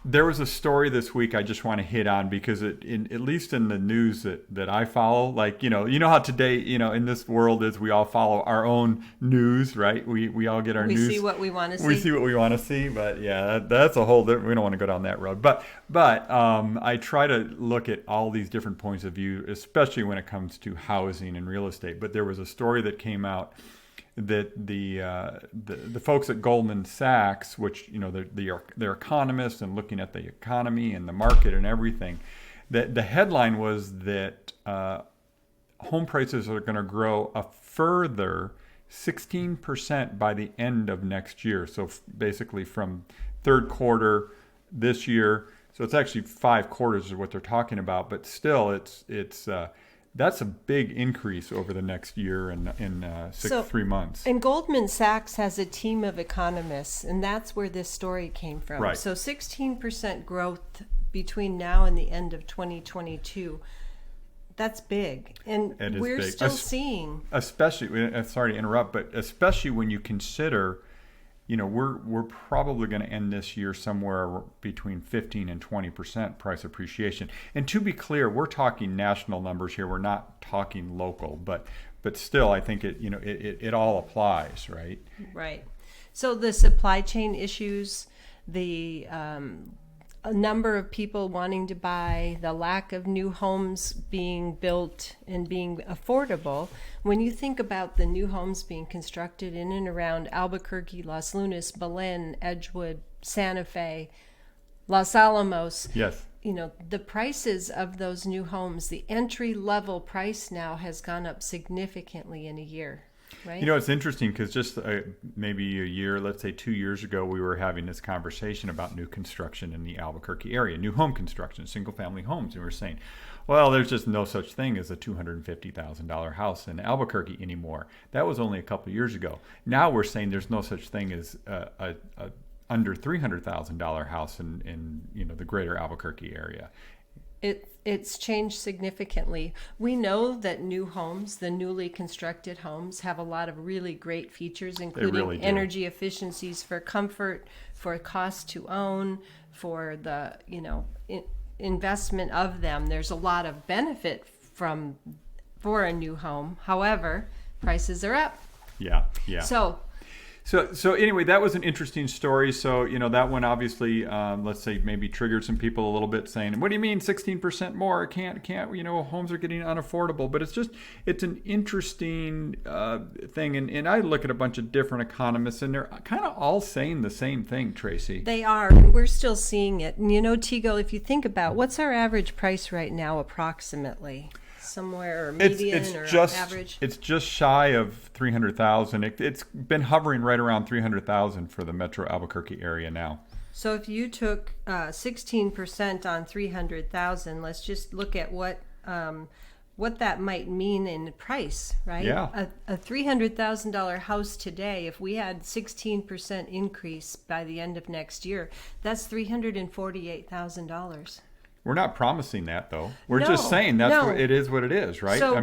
There was a story this week I just want to hit on because at least in the news that I follow, like, you know how today, in this world is we all follow our own news, right? We all get our We news. see what we want to We see. see what we want to see, but yeah, that's a whole different, we don't want to go down that road. But I try to look at all these different points of view, especially when it comes to housing and real estate. But there was a story that came out that the folks at Goldman Sachs, which they're economists and looking at the economy and the market and everything, that the headline was that home prices are going to grow a further 16% by the end of next year. So basically from third quarter this year. So it's actually 5 quarters is what they're talking about, but still it's that's a big increase over the next year and in 3 months. And Goldman Sachs has a team of economists, and that's where this story came from. Right. So 16% growth between now and the end of 2022. That's big. And we're big. still seeing. Especially, sorry to interrupt, but especially when you consider, we're probably going to end this year somewhere between 15 and 20% price appreciation. And to be clear, we're talking national numbers here. We're not talking local, but still, I think it all applies, right? Right. So the supply chain issues, the a number of people wanting to buy, the lack of new homes being built and being affordable. When you think about the new homes being constructed in and around Albuquerque, Los Lunas, Belen, Edgewood, Santa Fe, Los Alamos, yes, the prices of those new homes, the entry level price now has gone up significantly in a year. Right. It's interesting because just maybe a year, let's say 2 years ago, we were having this conversation about new construction in the Albuquerque area, new home construction, single family homes. And we were saying, well, there's just no such thing as a $250,000 house in Albuquerque anymore. That was only a couple of years ago. Now we're saying there's no such thing as a under $300,000 house in the greater Albuquerque area. It's changed significantly. We know that new homes, the newly constructed homes, have a lot of really great features, including really energy efficiencies for comfort, for cost to own, for the investment of them. There's a lot of benefit for a new home. However, prices are up. Yeah. So anyway, that was an interesting story. So, that one obviously, let's say maybe triggered some people a little bit saying, what do you mean 16% more? Can't, homes are getting unaffordable. But it's an interesting thing. And I look at a bunch of different economists and they're kind of all saying the same thing, Tracy. They are. We're still seeing it. And Tego, if you think about what's our average price right now approximately? Somewhere median average? It's just shy of 300,000. It's been hovering right around 300,000 for the Metro Albuquerque area now. So if you took 16% on 300,000, let's just look at what that might mean in price, right? Yeah. A $300,000 house today, if we had 16% increase by the end of next year, that's $348,000. We're not promising that, though. We're just saying what it is what it is, right? So,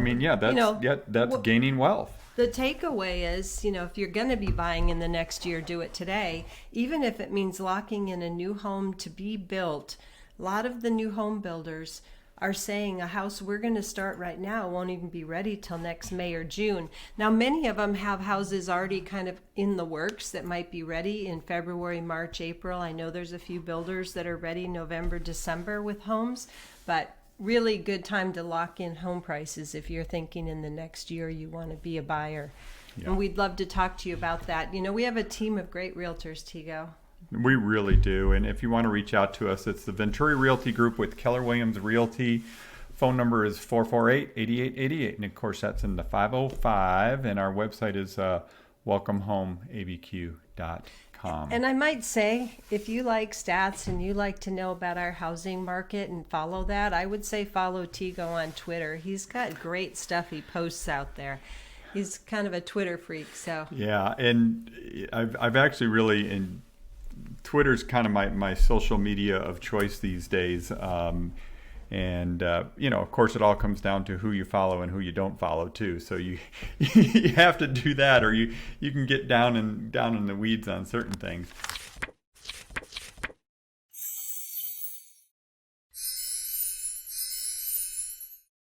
that's gaining wealth. The takeaway is, if you're going to be buying in the next year, do it today. Even if it means locking in a new home to be built, a lot of the new home builders are saying a house we're going to start right now won't even be ready till next May or June. Now, many of them have houses already kind of in the works that might be ready in February, March, April. I know there's a few builders that are ready November, December with homes, but really good time to lock in home prices if you're thinking in the next year you want to be a buyer. Yeah. And we'd love to talk to you about that. We have a team of great realtors, Tego. We really do. And if you want to reach out to us, it's the Venturi Realty Group with Keller Williams Realty. Phone number is 448-8888. And, of course, that's in the 505. And our website is welcomehomeabq.com. And I might say, if you like stats and you like to know about our housing market and follow that, I would say follow Tego on Twitter. He's got great stuff he posts out there. He's kind of a Twitter freak. So yeah, and I've actually really... Twitter's kind of my social media of choice these days. Of course, it all comes down to who you follow and who you don't follow, too. So you you have to do that, or you can get down in the weeds on certain things.